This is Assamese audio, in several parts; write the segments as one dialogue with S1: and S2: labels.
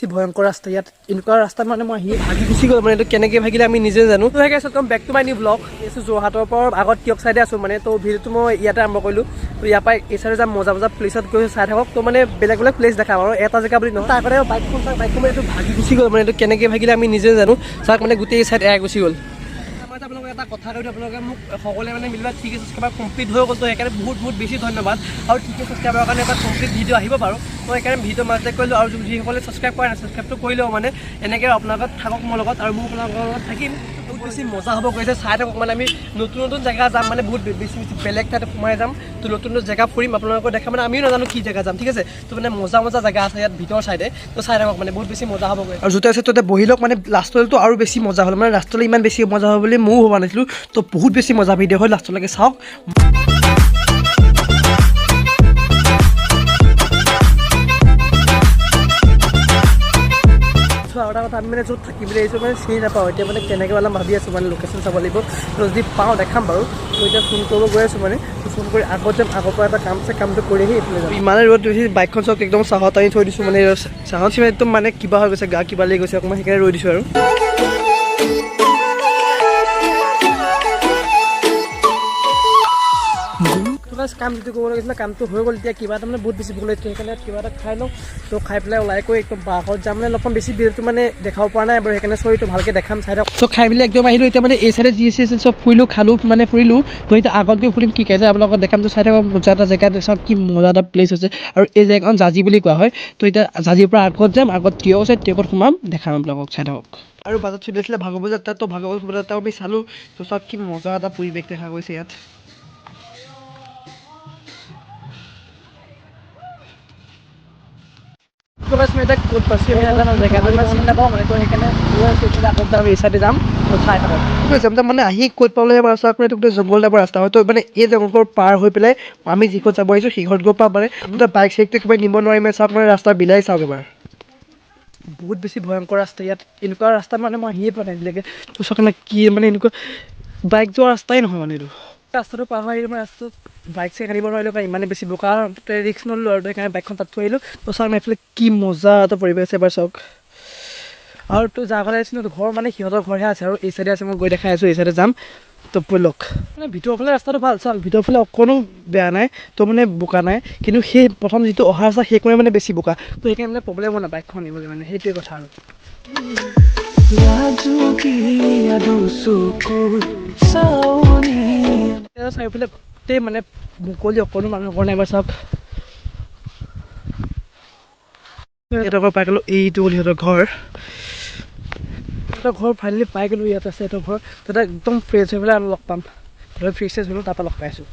S1: ভয়ংকৰ ৰাস্তা ইয়াত এনেকুৱা ৰাস্তা মানে মই ভাগি গুচি গ'ল মানে এইটো কেনেকৈ ভাগিলে আমি নিজে জানো তো সেই কেছত come back to my new blog এইটো যোৰহাটৰ পৰা আগত টিয়ক চাইডে আছোঁ মানে তো ভিডিঅ'টো মই ইয়াতে আৰম্ভ কৰিলোঁ তো ইয়াৰ পৰা এই চাইডে যাম মজা মজা প্লেচত গৈ চাই থাকক তো মানে বেলেগ বেলেগ প্লেচ দেখাম আৰু এটা জেগা বুলি নহয় তাৰ আগতে বাইকখন মানে এইটো ভাগি গুচি গ'ল মানে এইটো কেনেকৈ ভাগিলে আমি নিজে জানো চাওক মানে গোটেই চাইড এৰাই গুচি গ'ল আপোনালোকে এটা কথা কৈছোঁ আপোনালোকে মোক সকলোৱে মানে মিলিলে ঠিক আছে ছাবস্ক্ৰাইব কমপ্লিট হৈ গ'ল তো সেইকাৰণে বহুত বেছি ধন্যবাদ আৰু ঠিক আছে ছাবস্ক্ৰাইবৰ কাৰণে এটা কমপ্লিট ভিডিঅ' আহিব বাৰু তো সেইকাৰণে ভিডিঅ' মাজতে কৰিলোঁ আৰু যিসকলে ছাবস্ক্ৰাইব কৰা নাই ছাবস্ক্ৰাইবটো কৰিলেও মানে এনেকৈ আপোনালোকৰ থাকক মোৰ লগত আৰু মই আপোনালোকৰ লগত থাকিম বহুত বেছি মজা হ'ব গৈছে চাই থাকক মানে আমি নতুন জেগা যাম মানে বহুত বেছি বেলেগ ঠাইত সোমাই যাম তো নতুন জেগা ফুৰিম আপোনালোকক দেখা মানে আমিও নাজানো কি জেগা যাম ঠিক আছে তো মানে মজা জেগা আছে ইয়াত ভিতৰ চাইডে তো চাই থাকক মানে বহুত বেছি মজা হ'ব গৈ আৰু য'তে আছে ত'তে বহি লওক মানে লাষ্টলৈতো আৰু বেছি মজা হ'ল মানে লাষ্টলৈ ইমান বেছি মজা হ'ব বুলি ময়ো ভবা নাছিলোঁ তো বহুত বেছি মজা ভিডিঅ' হয় লাষ্টলৈকে চাওক আৰু এটা কথা আমি মানে য'ত থাকিম বুলি আহিছোঁ মানে চিনি নাপাওঁ এতিয়া মানে কেনেকৈ অলপ ভাবি আছোঁ মানে লোকেশ্যন চাব লাগিব তো যদি পাওঁ দেখাম বাৰু তো এতিয়া ফোন কৰিব গৈ আছোঁ মানে ফোন কৰি আগত যাম আগৰ পৰা এটা কাম আছে কামটো কৰি আহি এইফালে যাম ইমানে ৰ'দ দিছে বাইকখন চাওক একদম চাহত আনি থৈ দিছোঁ মানে চাহত চিমেণ্ট একদম মানে কিবা হৈ গৈছে গা কিবা লাগি গৈছে অকণমান সেইকাৰণে ৰৈ দিছোঁ আৰু কাম যিটো কৰিব লাগিছিলে কামটো হৈ গ'ল এতিয়া কিবা এটা মানে বহুত বেছি ভুল লাগিছে সেইকাৰণে কিবা এটা খাই লওঁ তো খাই পেলাই ওলাই কৰি একদম বাহত যাম মানে অলপমান বেছি ভিডিঅ'টো মানে দেখাব পৰা নাই বাৰু সেইকাৰণে চৰিটো ভালকৈ দেখাম চাই থাকক চ' খাই পেলাই একদম আহিলোঁ এতিয়া মানে এই চাইডে যি আছে চব ফুৰিলোঁ খালোঁ মানে ফুৰিলোঁ তো এতিয়া আগত গৈ ফুৰিম কি কাইছে আপোনালোকক দেখাম তো চাই থাকক মজা এটা জেগাত চাওক কি মজা এটা প্লেচ হৈছে আৰু এই জেগাখন জাজি বুলি কোৱা হয় তো এতিয়া জাজিৰ পৰা আগত যাম আগত টিয়ক আছে টিয়কত সোমাম দেখাম আপোনালোকক চাই থাকক আৰু বাজত চলি আছিলে ভাগৱত যাত্ৰা তো ভাগৱত যাত্ৰাও আমি চালোঁ তো চাওক কি মজা এটা পৰিৱেশ দেখা গৈছে ইয়াত ক'ত পাইছোঁ এই চাইডে যাম চাই থাকক মানে আহি ক'ত পাবলৈ চাওক মানে গোটেই জংঘল টাইপৰ ৰাস্তা হয় তো মানে এই জংঘল পাৰ হৈ পেলাই আমি যিখন যাব আহিছোঁ সিহঁত গৈ পাম মানে বাইক চাইকটো একেবাৰে নিব নোৱাৰিম চাওক মানে ৰাস্তা বিলাই চাওক এবাৰ বহুত বেছি ভয়ংকৰ ৰাস্তা ইয়াত এনেকুৱা ৰাস্তা মানে মই আহিয়ে পোৱা নাই আজিলৈকে তো চাওক মানে কি মানে এনেকুৱা বাইক যোৱা ৰাস্তাই নহয় মানে এইটো ৰাস্তাটো পাৰ হৈ আহিলোঁ মই ৰাস্তাত বাইক চাইক আনিব নোৱাৰিলোঁ কাৰণ ইমানে বেছি বোকা ৰিক্স নল'লোঁ আৰু সেইকাৰণে বাইকখন তাত থৈ আহিলোঁ তো চাওক এইফালে কি মজা এটা পৰিৱেশ আছে এবাৰ চাওক আৰু তো যাৰ ঘৰলৈ আহিছিলোঁ ঘৰ মানে সিহঁতৰ ঘৰহে আছে আৰু এই চাইডে আছে মই গৈ দেখাই আছোঁ এই চাইডে যাম তো ব'লক মানে ভিতৰৰ ফালে ৰাস্তাটো ভাল চাওক ভিতৰৰ ফালে অকণো বেয়া নাই তো মানে বোকা নাই কিন্তু সেই প্ৰথম যিটো অহা ৰাস্তা সেইকণে মানে বেছি বোকা তো সেইকাৰণে মানে প্ৰব্লেম হোৱা নাই বাইকখন আনিবলৈ মানে সেইটোৱে কথা আৰু চাৰিওফালে গোটেই মানে মুকলি অকণো মানুহ ঘৰ নাই এবাৰ চাওক সিহঁতৰ ঘৰ পাই গ'লোঁ এইটো হ'ল সিহঁতৰ ঘৰ ফাইনেলি পাই গ'লোঁ ইয়াত আছে সিহঁতৰ ঘৰ তাতে একদম ফ্ৰেছ হৈ পেলাই আমি লগ পাম ফ্ৰেছ হ'লোঁ তাৰপৰা লগ পাইছোঁ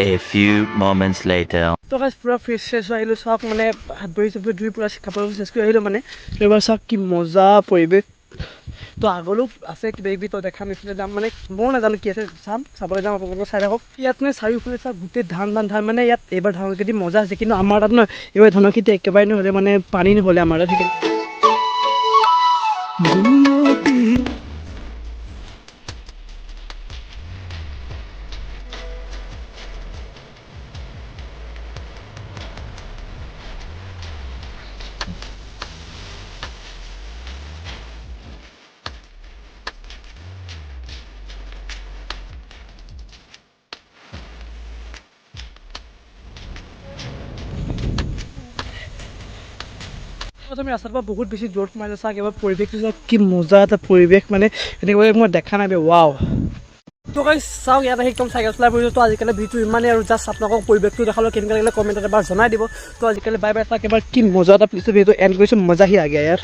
S2: A few moments later.
S1: তো গাইছ পূৰা ফ্ৰেছ হৈ আহিলোঁ চাওক মানে হাত ভৰি চাত ভৰি ধুই পূৰা কাপোৰ চেঞ্জ কৰি আহিলোঁ মানে এইবাৰ চাওক কি মজা পৰিৱেশ তো আগলৈও আছে কিবা কিবি তো দেখাম এইফালে যাম মানে ময়ো নাজানো কি আছে চাবলৈ যাম আপোনালোকে চাই থাকক ইয়াত মানে চাৰিওফালে চাওক গোটেই ধান মানে ইয়াত এইবাৰ ধানৰ খেতি মজা আছে কিন্তু আমাৰ তাত নহয় এইবাৰ ধানৰ খেতি একেবাৰে নহ'লে মানে পানী নহ'লে আমাৰ তাত আমি ৰাস্তাৰ পৰা বহুত বেছি দূৰত সোমাই যাওঁ চাওক এবাৰ পৰিৱেশটো চাওক কি মজা এটা পৰিৱেশ মানে এনেকৈ মই দেখা নাই ৱাও তো গাইছ চাওক ইয়াত আহি একদম চাইকেল চলাই পৰিছোঁ তো আজিকালি ভিডিঅ'টো ইমানেই আৰু জাষ্ট আপোনালোকক পৰিৱেশটো দেখালোঁ কেনেকৈ লাগিলে কমেণ্টত এবাৰ জনাই দিব তো আজিকালি বাই বাই চাওক এবাৰ কি মজা এটা প্লেচত ভিডিঅ'টো এণ্ড কৰিছোঁ মজা আহি আগে ইয়াৰ